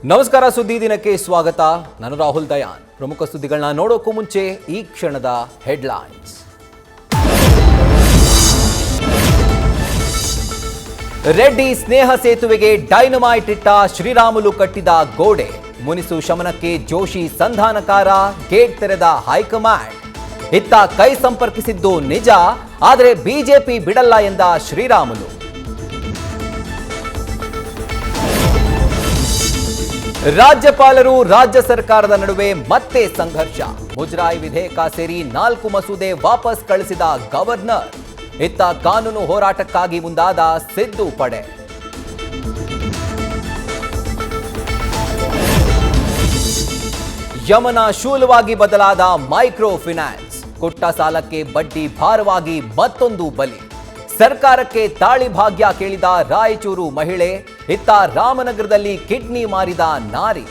ನಮಸ್ಕಾರ, ಸುದ್ದಿ ದಿನಕ್ಕೆ ಸ್ವಾಗತ. ನಾನು ರಾಹುಲ್ ದಯಾನ್. ಪ್ರಮುಖ ಸುದ್ದಿಗಳನ್ನ ನೋಡೋಕ್ಕೂ ಮುಂಚೆ ಈ ಕ್ಷಣದ ಹೆಡ್ಲೈನ್ಸ್. ರೆಡ್ಡಿ ಸ್ನೇಹ ಸೇತುವೆಗೆ ಡೈನಮೈಟ್ ಇಟ್ಟ ಶ್ರೀರಾಮುಲು ಕಟ್ಟಿದ ಗೋಡೆ. ಮುನಿಸು ಶಮನಕ್ಕೆ ಜೋಶಿ ಸಂಧಾನಕಾರ, ಗೇಟ್ ತೆರೆದ ಹೈಕಮಾಂಡ್. ಇತ್ತ ಕೈ ಸಂಪರ್ಕಿಸಿದ್ದು ನಿಜ, ಆದರೆ ಬಿಜೆಪಿ ಬಿಡಲ್ಲ ಎಂದ ಶ್ರೀರಾಮುಲು. ರಾಜ್ಯಪಾಲರು ರಾಜ್ಯ ಸರ್ಕಾರದ ನಡುವೆ ಮತ್ತೆ ಸಂಘರ್ಷ. ಮುಜರಾಯಿ ವಿಧೇಯಕ ಸೇರಿ 4 ಮಸೂದೆ ವಾಪಸ್ ಕಳಿಸಿದ ಗವರ್ನರ್. ಇತ್ತ ಕಾನೂನು ಹೋರಾಟಕ್ಕಾಗಿ ಮುಂದಾದ ಸಿದ್ದು ಪಡೆ. ಯಮನ ಶೂಲವಾಗಿ ಬದಲಾದ ಮೈಕ್ರೋ ಫಿನಾನ್ಸ್. ಕೊಟ್ಟ ಸಾಲಕ್ಕೆ ಬಡ್ಡಿ ಭಾರವಾಗಿ ಮತ್ತೊಂದು ಬಲಿ. ಸರ್ಕಾರಕ್ಕೆ ತಾಳಿ ಭಾಗ್ಯ ಕೇಳಿದ ರಾಯಚೂರು ಮಹಿಳೆ. ಇತ್ತ ರಾಮನಗರದಲ್ಲಿ ಕಿಡ್ನಿ ಮಾರಿದ ನಾರಿ.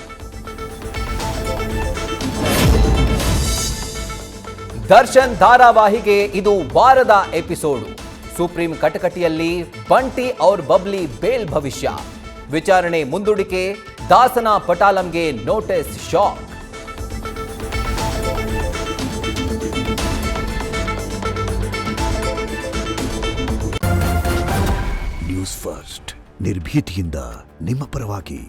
ದರ್ಶನ್ ಧಾರಾವಾಹಿಗೆ ಇದು ವಾರದ ಎಪಿಸೋಡು. ಸುಪ್ರೀಂ ಕಟಕಟಿಯಲ್ಲಿ ಬಂಟಿ ಔರ್ ಬಬ್ಲಿ ಬೇಲ್ ಭವಿಷ್ಯ. ವಿಚಾರಣೆ ಮುಂದೂಡಿಕೆ. ದಾಸನ ಪಟಾಲಂಗೆ ನೋಟಿಸ್ ಶಾಕ್. ನ್ಯೂಸ್ ಫಸ್ಟ್, ನಿರ್ಭೀತಿಯಿಂದ ನಿಮ್ಮ ಪರವಾಗಿ.